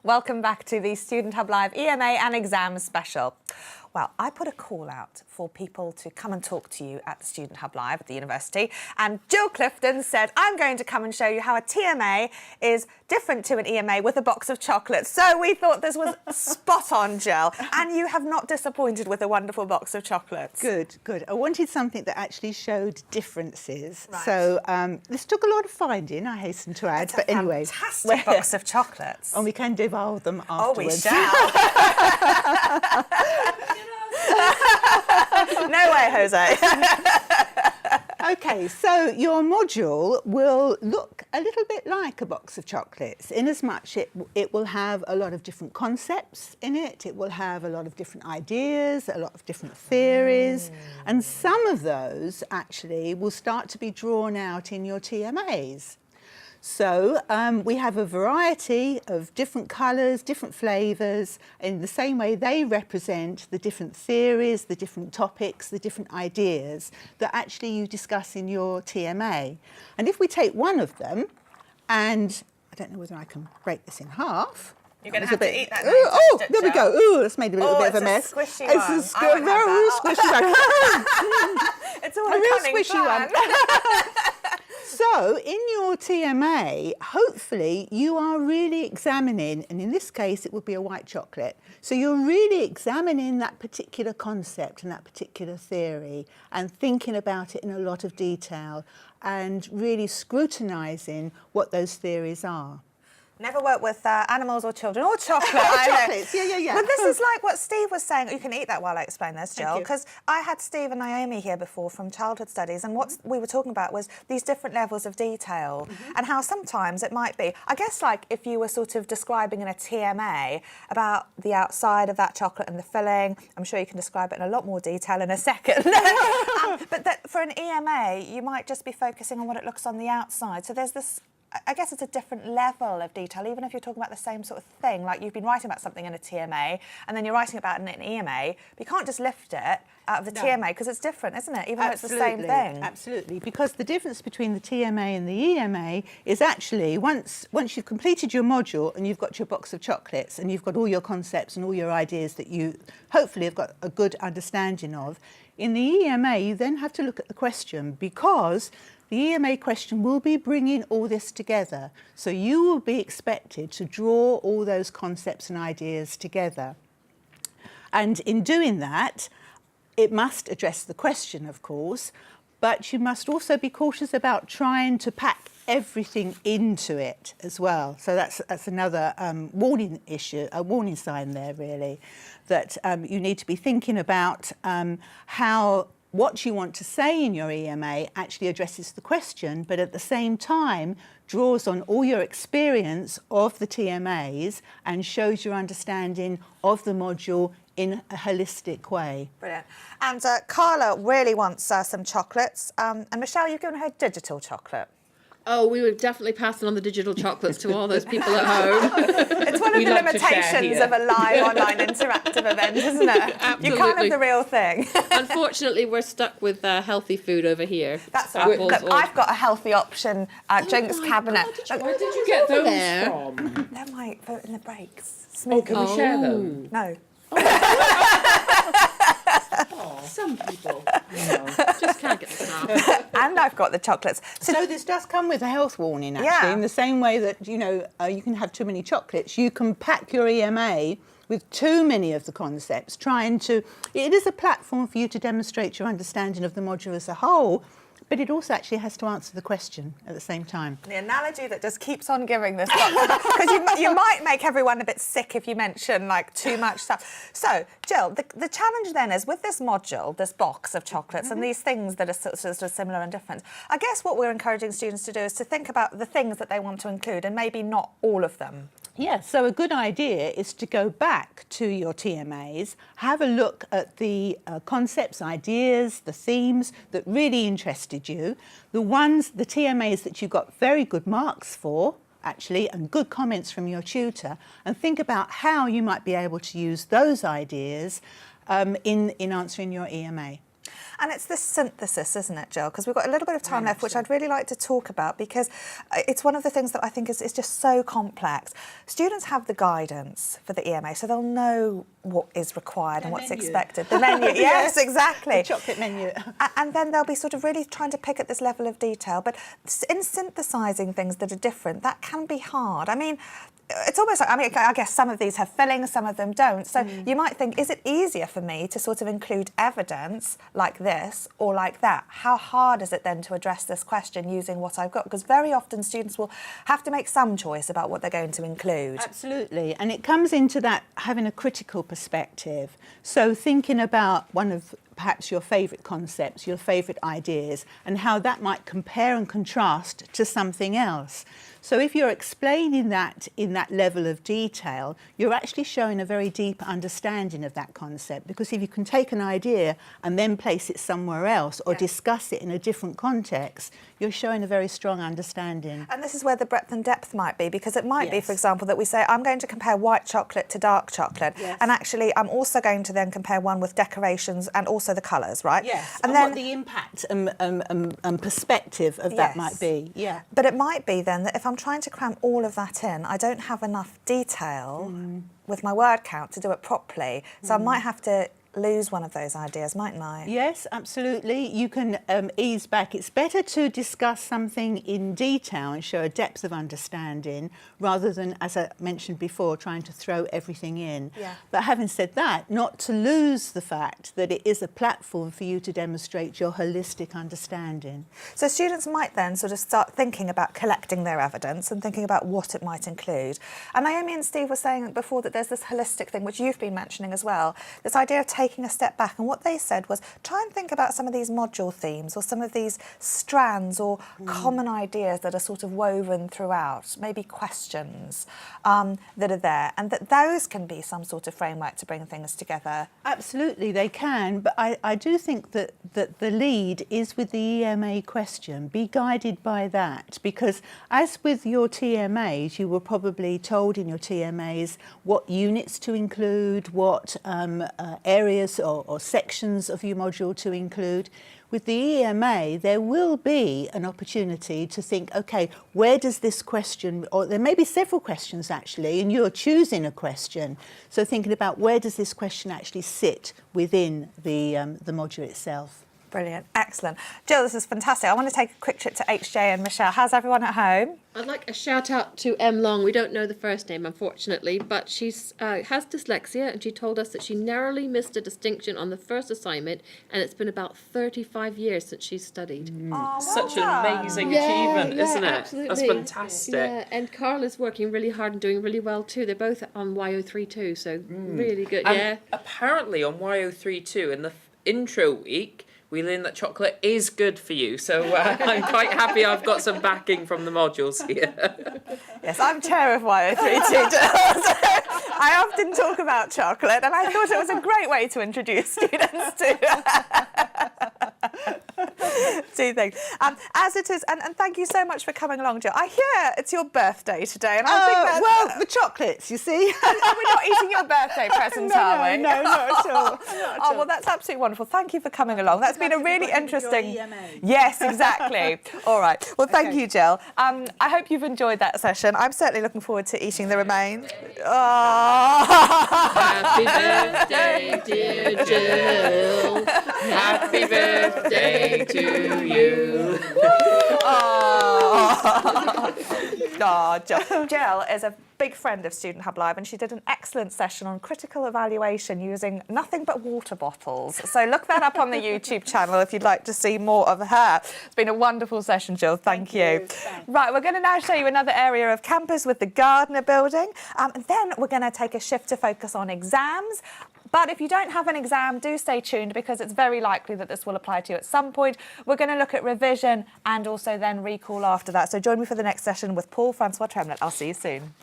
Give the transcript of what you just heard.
Welcome back to the Student Hub Live EMA and Exams Special. Well, I put a call out for people to come and talk to you at the Student Hub Live at the university, and Jill Clifton said, I'm going to come and show you how a TMA is different to an EMA with a box of chocolates. So we thought this was spot on, Jill, and you have not disappointed with a wonderful box of chocolates. Good, good. I wanted something that actually showed differences. Right. So this took a lot of finding, I hasten to add. It's but a anyway, fantastic box of chocolates. and we can devour them afterwards. Oh, we shall. No way, Jose. Okay, so your module will look a little bit like a box of chocolates, in as much it will have a lot of different concepts in it, it will have a lot of different ideas, a lot of different theories, and some of those actually will start to be drawn out in your TMAs. So we have a variety of different colours, different flavours. In the same way, they represent the different theories, the different topics, the different ideas that actually you discuss in your TMA. And if we take one of them, and I don't know whether I can break this in half. You're going to have to eat that. Oh, there we go. Ooh, that's made a little bit of a mess. It's a squishy It's one. a very squishy one. It's all a real cunning squishy plan. one. So in your TMA, hopefully you are really examining, and in this case it would be a white chocolate, so you're really examining that particular concept and that particular theory and thinking about it in a lot of detail and really scrutinising what those theories are. Never worked with animals or children or chocolate. Chocolates, yeah. But this is like what Steve was saying. You can eat that while I explain this, Jill, Thank you. because I had Steve and Naomi here before from childhood studies, and what we were talking about was these different levels of detail and how sometimes it might be, I guess, like if you were sort of describing in a TMA about the outside of that chocolate and the filling. I'm sure you can describe it in a lot more detail in a second. But that for an EMA, you might just be focusing on what it looks on the outside. So there's this, I guess it's a different level of detail, even if you're talking about the same sort of thing. Like you've been writing about something in a TMA and then you're writing about it in an EMA, but you can't just lift it out of the TMA because it's different, isn't it? Even though it's the same thing. Absolutely, because the difference between the TMA and the EMA is actually once you've completed your module and you've got your box of chocolates and you've got all your concepts and all your ideas that you hopefully have got a good understanding of, in the EMA you then have to look at the question, because the EMA question will be bringing all this together. So you will be expected to draw all those concepts and ideas together. And in doing that, it must address the question, of course, but you must also be cautious about trying to pack everything into it as well. So that's another warning issue, a warning sign there, really, that you need to be thinking about how what you want to say in your EMA actually addresses the question, but at the same time draws on all your experience of the TMAs and shows your understanding of the module in a holistic way. Brilliant. And Carla really wants some chocolates. And Michelle, you've given her digital chocolate. Oh, we would definitely pass on the digital chocolates to all those people at home. It's one of the limitations of a live online interactive event, isn't it? Absolutely. You can't have the real thing. Unfortunately, we're stuck with healthy food over here. That's all right. Look, I've got a healthy option drinks cabinet. Where did you get those from? They're my in the breaks. Oh, can we share them? No. Some people just can't get the stuff. And I've got the chocolates. So this does come with a health warning, actually, Yeah. in the same way that, you know, you can have too many chocolates. You can pack your EMA with too many of the concepts, it is a platform for you to demonstrate your understanding of the module as a whole, but it also actually has to answer the question at the same time. The analogy that just keeps on giving this, because you might make everyone a bit sick if you mention like too much stuff. So, Jill, the challenge then is with this module, this box of chocolates and these things that are sort of similar and different, I guess what we're encouraging students to do is to think about the things that they want to include and maybe not all of them. Yeah, so a good idea is to go back to your TMAs, have a look at the concepts, ideas, the themes that really interested you, the TMAs that you got very good marks for, actually, and good comments from your tutor, and think about how you might be able to use those ideas in answering your EMA. And it's this synthesis, isn't it, Jill? Because we've got a little bit of time left, which I'd really like to talk about, because it's one of the things that I think is just so complex. Students have the guidance for the EMA, so they'll know what is required and what's expected. The menu, yes, exactly. The chocolate menu. And then they'll be sort of really trying to pick at this level of detail. But in synthesising things that are different, that can be hard. I mean, it's almost like, I guess some of these have fillings, some of them don't. So you might think, is it easier for me to sort of include evidence like this or like that? How hard is it then to address this question using what I've got? Because very often students will have to make some choice about what they're going to include. Absolutely. And it comes into that having a critical perspective. So thinking about one of perhaps your favourite concepts, your favourite ideas, and how that might compare and contrast to something else. So if you're explaining that in that level of detail, you're actually showing a very deep understanding of that concept, because if you can take an idea and then place it somewhere else or discuss it in a different context, you're showing a very strong understanding. And this is where the breadth and depth might be, because it might be, for example, that we say, I'm going to compare white chocolate to dark chocolate. And actually, I'm also going to then compare one with decorations and also the colours, right? Yes, and then what the impact and perspective of that might be. Yeah. But it might be then that if I'm trying to cram all of that in, I don't have enough detail with my word count to do it properly. So I might have to lose one of those ideas, mightn't I? Yes, absolutely. You can ease back. It's better to discuss something in detail and show a depth of understanding rather than, as I mentioned before, trying to throw everything in. But having said that, not to lose the fact that it is a platform for you to demonstrate your holistic understanding. So students might then sort of start thinking about collecting their evidence and thinking about what it might include. And Naomi and Steve were saying before that there's this holistic thing, which you've been mentioning as well, this idea of taking a step back. And what they said was, try and think about some of these module themes or some of these strands or common ideas that are sort of woven throughout, maybe questions that are there, and that those can be some sort of framework to bring things together. Absolutely, they can, but I do think that the lead is with the EMA question. Be guided by that, because as with your TMAs, you were probably told in your TMAs what units to include, what areas or sections of your module to include. With the EMA, there will be an opportunity to think, OK, where does this question, or there may be several questions actually, and you're choosing a question. So thinking about where does this question actually sit within the module itself. Brilliant, excellent. Jill, this is fantastic. I want to take a quick trip to HJ and Michelle. How's everyone at home? I'd like a shout out to M. Long. We don't know the first name, unfortunately, but she has dyslexia, and she told us that she narrowly missed a distinction on the first assignment, and it's been about 35 years since she's studied. Oh, Such well an done. amazing achievement, isn't it? Absolutely. That's fantastic. Yeah, and Carl is working really hard and doing really well too. They're both on YO3 too, so really good. And apparently on YO32 in the intro week, we learned that chocolate is good for you. So I'm quite happy I've got some backing from the modules here. Yes, I'm chair of YO32. I often talk about chocolate, and I thought it was a great way to introduce students to things. As it is, and thank you so much for coming along, Jill. I hear it's your birthday today, and I think that's... Well, the chocolates, you see. We're not eating your birthday present, are we? No, not at all. Oh, well, that's absolutely wonderful. Thank you for coming along. That's been a really interesting... EMA. Yes, exactly. All right. Well, thank you, Jill. I hope you've enjoyed that session. I'm certainly looking forward to eating the remains. Oh. Happy birthday, dear Jill. Happy birthday to you. Oh, Jill. Jill is a big friend of Student Hub Live, and she did an excellent session on critical evaluation using nothing but water bottles. So look that up on the YouTube channel if you'd like to see more of her. It's been a wonderful session, Jill. Thank you. Right, we're going to now show you another area of campus with the Gardner building, and then we're going to take a shift to focus on exams. But if you don't have an exam, do stay tuned, because it's very likely that this will apply to you at some point. We're going to look at revision and also then recall after that. So join me for the next session with Paul Francois Tremlett. I'll see you soon.